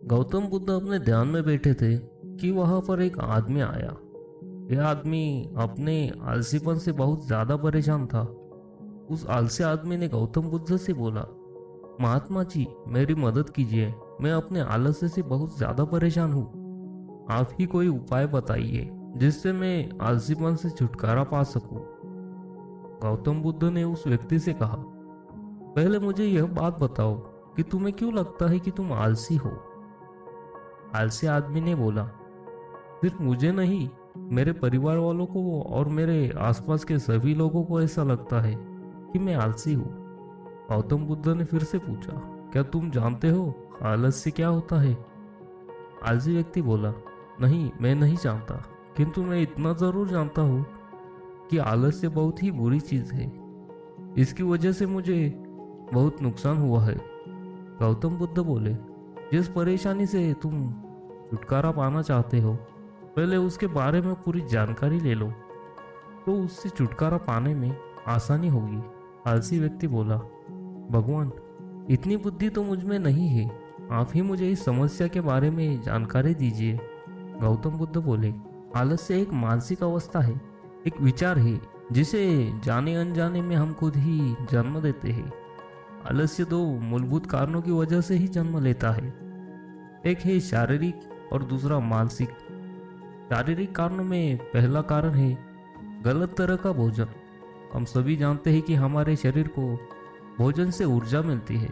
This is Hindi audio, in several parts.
गौतम बुद्ध अपने ध्यान में बैठे थे कि वहां पर एक आदमी आया। यह आदमी अपने आलसीपन से बहुत ज्यादा परेशान था। उस आलसी आदमी ने गौतम बुद्ध से बोला, महात्मा जी, मेरी मदद कीजिए। मैं अपने आलस्य से बहुत ज्यादा परेशान हूँ। आप ही कोई उपाय बताइए जिससे मैं आलसीपन से छुटकारा पा सकूं। गौतम बुद्ध ने उस व्यक्ति से कहा, पहले मुझे यह बात बताओ कि तुम्हें क्यों लगता है कि तुम आलसी हो। आलसी आदमी ने बोला, सिर्फ मुझे नहीं, मेरे परिवार वालों को और मेरे आसपास के सभी लोगों को ऐसा लगता है कि मैं आलसी हूँ। गौतम बुद्ध ने फिर से पूछा, क्या तुम जानते हो आलस्य क्या होता है? आलसी व्यक्ति बोला, नहीं, मैं नहीं जानता, किंतु मैं इतना जरूर जानता हूँ कि आलस्य बहुत ही बुरी चीज है। इसकी वजह से मुझे बहुत नुकसान हुआ है। गौतम बुद्ध बोले, जिस परेशानी से तुम छुटकारा पाना चाहते हो, पहले उसके बारे में पूरी जानकारी ले लो, तो उससे छुटकारा पाने में आसानी होगी। आलसी व्यक्ति बोला, भगवान, इतनी बुद्धि तो मुझ में नहीं है, आप ही मुझे इस समस्या के बारे में जानकारी दीजिए। गौतम बुद्ध बोले, आलस्य एक मानसिक अवस्था है, एक विचार है जिसे जाने अनजाने में हम खुद ही जन्म देते हैं। आलस्य दो मूलभूत कारणों की वजह से ही जन्म लेता है, एक है शारीरिक और दूसरा मानसिक। शारीरिक कारणों में पहला कारण है गलत तरह का भोजन। हम सभी जानते हैं कि हमारे शरीर को भोजन से ऊर्जा मिलती है,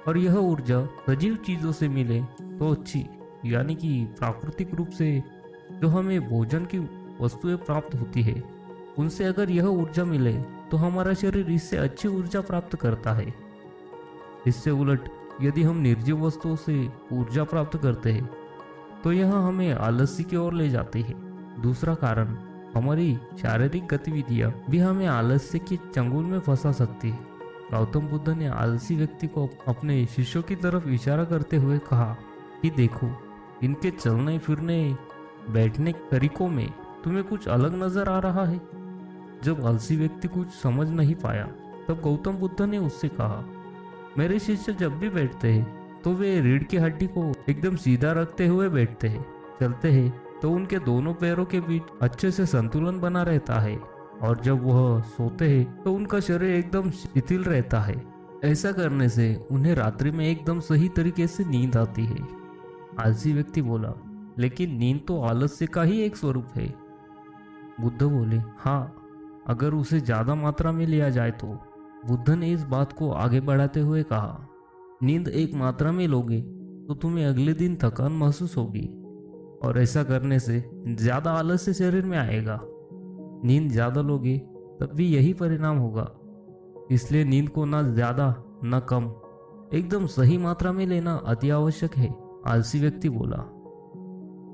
और यह ऊर्जा सजीव चीजों से मिले तो अच्छी, यानी कि प्राकृतिक रूप से जो हमें भोजन की वस्तुएं प्राप्त होती है, उनसे अगर यह ऊर्जा मिले तो हमारा शरीर इससे अच्छी ऊर्जा प्राप्त करता है। इससे उलट यदि हम निर्जीव वस्तुओं से ऊर्जा प्राप्त करते हैं तो यह हमें आलस्य की ओर ले जाती है। दूसरा कारण, हमारी शारीरिक गतिविधियां भी हमें आलस्य के चंगुल में फंसा सकती है। गौतम बुद्ध ने आलसी व्यक्ति को अपने शिष्यों की तरफ इशारा करते हुए कहा कि देखो, इनके चलने फिरने बैठने के तरीकों में तुम्हें कुछ अलग नजर आ रहा है। जब आलसी व्यक्ति कुछ समझ नहीं पाया तब गौतम बुद्ध ने उससे कहा, मेरे शिष्य जब भी बैठते हैं तो वे रीढ़ की हड्डी को एकदम सीधा रखते हुए बैठते हैं। चलते हैं तो उनके दोनों पैरों के बीच अच्छे से संतुलन बना रहता है, और जब वह सोते हैं तो उनका शरीर एकदम शिथिल रहता है। ऐसा करने से उन्हें रात्रि में एकदम सही तरीके से नींद आती है। आलसी व्यक्ति बोला, लेकिन नींद तो आलस्य का ही एक स्वरूप है। बुद्ध बोले, हाँ, अगर उसे ज्यादा मात्रा में लिया जाए तो। बुद्ध ने इस बात को आगे बढ़ाते हुए कहा, नींद एक मात्रा में लोगे तो तुम्हें अगले दिन थकान महसूस होगी, और ऐसा करने से ज्यादा आलस्य शरीर में आएगा। नींद ज्यादा लोगे तब भी यही परिणाम होगा। इसलिए नींद को ना ज्यादा ना कम, एकदम सही मात्रा में लेना अति आवश्यक है। आलसी व्यक्ति बोला,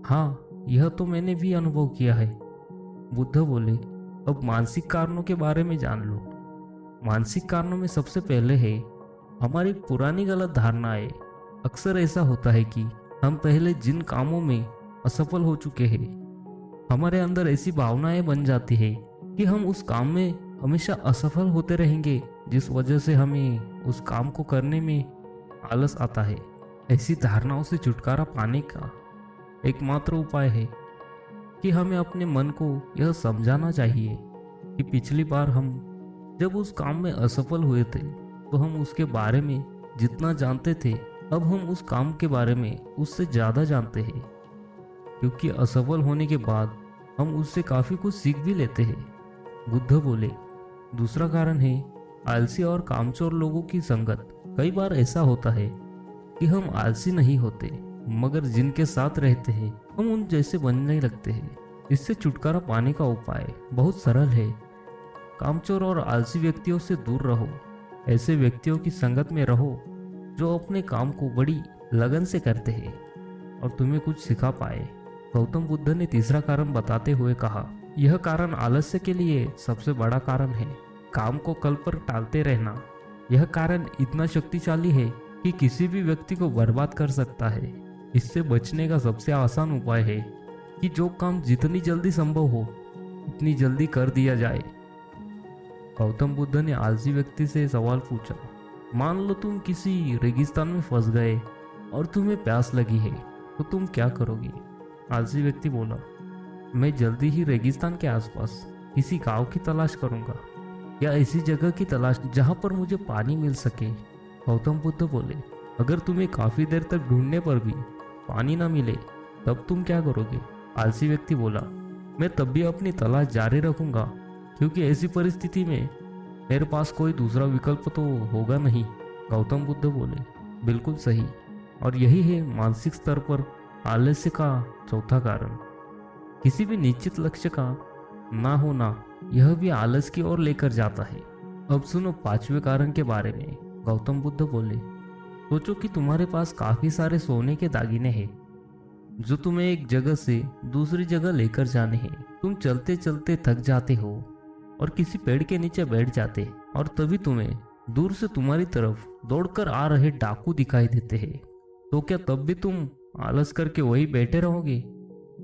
हाँ, यह तो मैंने भी अनुभव किया है। बुद्ध बोले, अब मानसिक कारणों के बारे में जान लो। मानसिक कारणों में सबसे पहले है हमारी पुरानी गलत धारणाएं। अक्सर ऐसा होता है कि हम पहले जिन कामों में असफल हो चुके हैं, हमारे अंदर ऐसी भावनाएं बन जाती है कि हम उस काम में हमेशा असफल होते रहेंगे, जिस वजह से हमें उस काम को करने में आलस आता है। ऐसी धारणाओं से छुटकारा पाने का एकमात्र उपाय है कि हमें अपने मन को यह समझाना चाहिए कि पिछली बार हम जब उस काम में असफल हुए थे तो हम उसके बारे में जितना जानते थे, अब हम उस काम के बारे में उससे ज़्यादा जानते हैं, क्योंकि असफल होने के बाद हम उससे काफ़ी कुछ सीख भी लेते हैं। बुद्ध बोले, दूसरा कारण है आलसी और कामचोर लोगों की संगत। कई बार ऐसा होता है कि हम आलसी नहीं होते, मगर जिनके साथ रहते हैं हम उन जैसे बनने लगते हैं। इससे छुटकारा पाने का उपाय बहुत सरल है। कामचोर और आलसी व्यक्तियों से दूर रहो। ऐसे व्यक्तियों की संगत में रहो जो अपने काम को बड़ी लगन से करते हैं और तुम्हें कुछ सिखा पाए। गौतम बुद्ध ने तीसरा कारण बताते हुए कहा, यह कारण आलस्य के लिए सबसे बड़ा कारण है, काम को कल पर टालते रहना। यह कारण इतना शक्तिशाली है कि किसी भी व्यक्ति को बर्बाद कर सकता है। इससे बचने का सबसे आसान उपाय है कि जो काम जितनी जल्दी संभव हो उतनी जल्दी कर दिया जाए। गौतम बुद्ध ने आलसी व्यक्ति से सवाल पूछा, मान लो तुम किसी रेगिस्तान में फंस गए और तुम्हें प्यास लगी है तो तुम क्या करोगे? आलसी व्यक्ति बोला, मैं जल्दी ही रेगिस्तान के आसपास किसी गांव की तलाश करूंगा या ऐसी जगह की तलाश जहां पर मुझे पानी मिल सके। गौतम बुद्ध बोले, अगर तुम्हें काफी देर तक ढूंढने पर भी पानी ना मिले तब तुम क्या करोगे? आलसी व्यक्ति बोला, मैं तब भी अपनी तलाश जारी रखूंगा, क्योंकि ऐसी परिस्थिति में मेरे पास कोई दूसरा विकल्प तो होगा नहीं। गौतम बुद्ध बोले, बिल्कुल सही, और यही है मानसिक स्तर पर आलस्य का चौथा कारण। किसी भी निश्चित लक्ष्य का ना होना यह भी आलस की ओर लेकर जाता है। अब सुनो पांचवें कारण के बारे में। गौतम बुद्ध बोले, सोचो कि तुम्हारे पास काफी सारे सोने के दागिने हैं जो तुम्हें एक जगह से दूसरी जगह लेकर जाने हैं। तुम चलते चलते थक जाते हो और किसी पेड़ के नीचे बैठ जाते और तभी तुम्हें दूर से तुम्हारी तरफ दौड़कर आ रहे डाकू दिखाई देते हैं। तो क्या तब भी तुम आलस करके वही बैठे रहोगे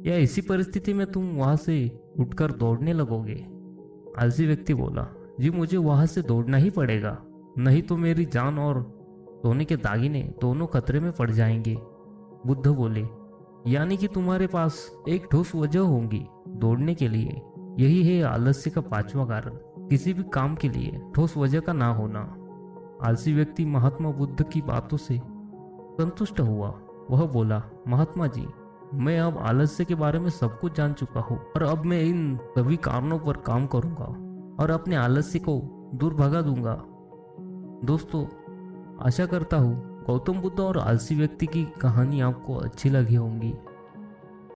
या इसी परिस्थिति में तुम वहां से उठकर दौड़ने लगोगे? आलसी व्यक्ति बोला, जी मुझे वहां से दौड़ना ही पड़ेगा, नहीं तो मेरी जान और सोने के दागिने दोनों खतरे में पड़ जाएंगे। बुद्ध बोले, यानी कि तुम्हारे पास एक ठोस वजह होगी दौड़ने के लिए। यही है आलस्य का पांचवा कारण, किसी भी काम के लिए ठोस वजह का ना होना। आलसी व्यक्ति महात्मा बुद्ध की बातों से संतुष्ट हुआ। वह बोला, महात्मा जी, मैं अब आलस्य के बारे में सब कुछ जान चुका हूँ और अब मैं इन सभी कारणों पर काम करूंगा और अपने आलस्य को दूर भगा दूंगा। दोस्तों, आशा करता हूँ गौतम बुद्ध और आलसी व्यक्ति की कहानी आपको अच्छी लगी होंगी।